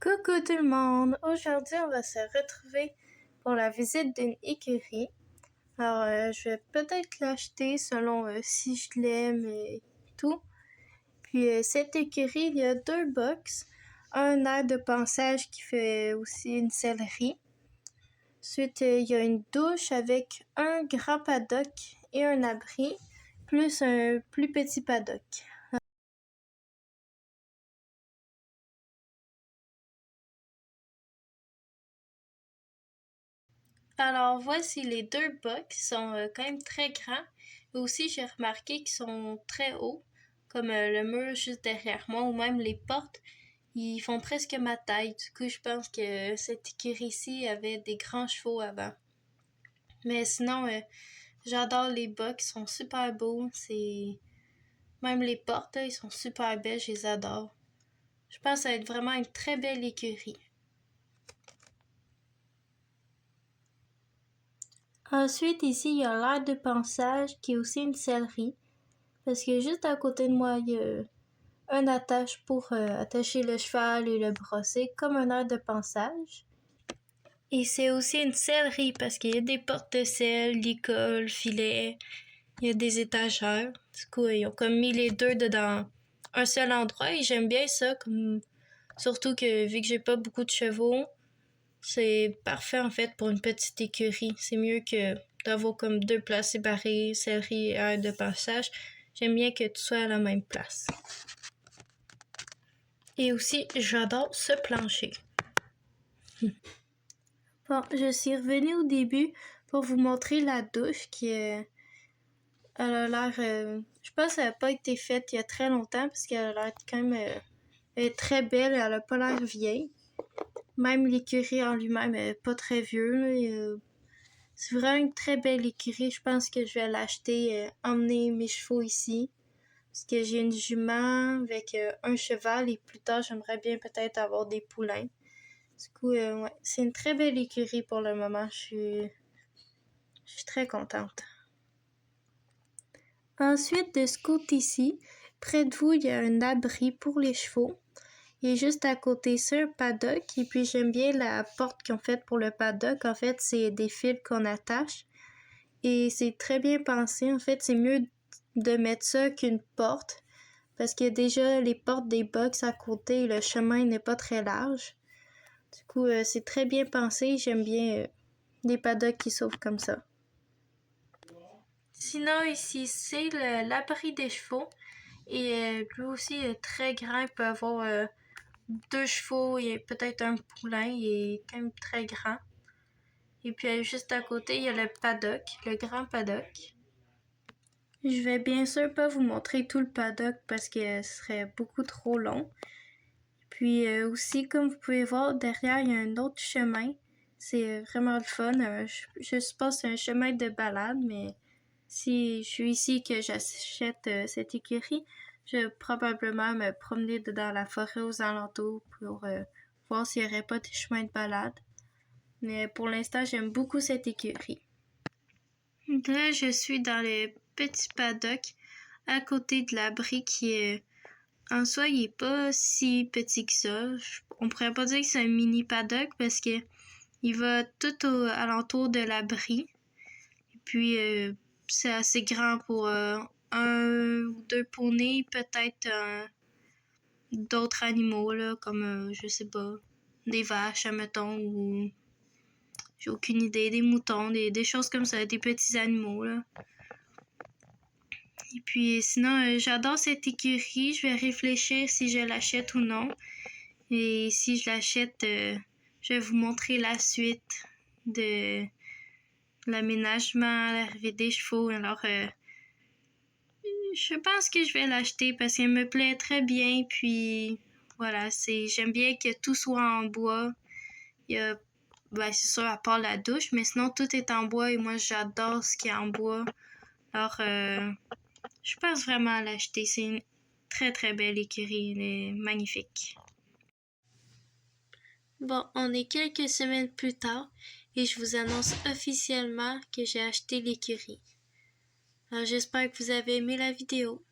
Coucou tout le monde! Aujourd'hui, on va se retrouver pour la visite d'une écurie. Alors, je vais peut-être l'acheter selon si je l'aime et tout. Puis, cette écurie, il y a 2 box. Un air de pansage qui fait aussi une sellerie. Ensuite, il y a une douche avec un grand paddock et un abri, plus un plus petit paddock. Alors, voici les 2 box qui sont quand même très grands. Et aussi, j'ai remarqué qu'ils sont très hauts, comme le mur juste derrière moi, ou même les portes. Ils font presque ma taille. Du coup, je pense que cette écurie-ci avait des grands chevaux avant. Mais sinon, j'adore les box, ils sont super beaux. Même les portes, là, ils sont super belles, je les adore. Je pense que ça va être vraiment une très belle écurie. Ensuite, ici, il y a l'air de pansage qui est aussi une sellerie. Parce que juste à côté de moi, il y a un attache pour attacher le cheval et le brosser, comme un air de pansage. Et c'est aussi une sellerie parce qu'il y a des portes de selle, l'école, filet, il y a des étagères. Du coup, ils ont comme mis les deux dedans un seul endroit et j'aime bien ça, surtout que vu que j'ai pas beaucoup de chevaux, c'est parfait en fait pour une petite écurie. C'est mieux que d'avoir comme 2 places séparées, sellerie et aire de passage. J'aime bien que tout soit à la même place. Et aussi, j'adore ce plancher. Bon, je suis revenue au début pour vous montrer la douche qui est... Elle a l'air... je pense qu'elle n'a pas été faite il y a très longtemps parce qu'elle a l'air quand même... elle est très belle, elle a pas l'air vieille. Même l'écurie en lui-même est pas très vieux. Là, c'est vraiment une très belle écurie. Je pense que je vais l'acheter, emmener mes chevaux ici. Parce que j'ai une jument avec un cheval et plus tard, j'aimerais bien peut-être avoir des poulains. Du coup, ouais, c'est une très belle écurie pour le moment. Je suis très contente. Ensuite, de ce côté-ci, près de vous, il y a un abri pour les chevaux. Il est juste à côté, c'est un paddock. Et puis, j'aime bien la porte qu'ils ont faite pour le paddock. En fait, c'est des fils qu'on attache. Et c'est très bien pensé. En fait, c'est mieux de mettre ça qu'une porte. Parce que déjà, les portes des box à côté, le chemin n'est pas très large. Du coup, c'est très bien pensé. J'aime bien des paddocks qui s'ouvrent comme ça. Sinon, ici, c'est l'abri des chevaux. Et lui aussi est très grand. Il peut avoir 2 chevaux et peut-être un poulain. Il est quand même très grand. Et puis, juste à côté, il y a le paddock, le grand paddock. Je vais bien sûr pas vous montrer tout le paddock parce que ce serait beaucoup trop long. Puis aussi, comme vous pouvez voir, derrière, il y a un autre chemin. C'est vraiment le fun. Je suppose que c'est un chemin de balade, mais si je suis ici que j'achète cette écurie, je vais probablement me promener dans la forêt aux alentours pour voir s'il n'y aurait pas des chemins de balade. Mais pour l'instant, j'aime beaucoup cette écurie. Là, je suis dans le petit paddock à côté de l'abri qui est... En soi, il est pas si petit que ça. On pourrait pas dire que c'est un mini paddock parce que il va tout alentour de l'abri. Et puis, c'est assez grand pour 1 ou 2 poneys, peut-être d'autres animaux, là, comme, je sais pas, des vaches, admettons, ou j'ai aucune idée, des moutons, des choses comme ça, des petits animaux, là. Et puis sinon, j'adore cette écurie. Je vais réfléchir si je l'achète ou non. Et si je l'achète, je vais vous montrer la suite de l'aménagement, l'arrivée des chevaux. Alors, je pense que je vais l'acheter parce qu'elle me plaît très bien. Puis voilà, j'aime bien que tout soit en bois. Il y a, c'est sûr, à part la douche, mais sinon tout est en bois et moi j'adore ce qui est en bois. Alors, je pense vraiment à l'acheter. C'est une très très belle écurie. Elle est magnifique. Bon, on est quelques semaines plus tard et je vous annonce officiellement que j'ai acheté l'écurie. Alors j'espère que vous avez aimé la vidéo.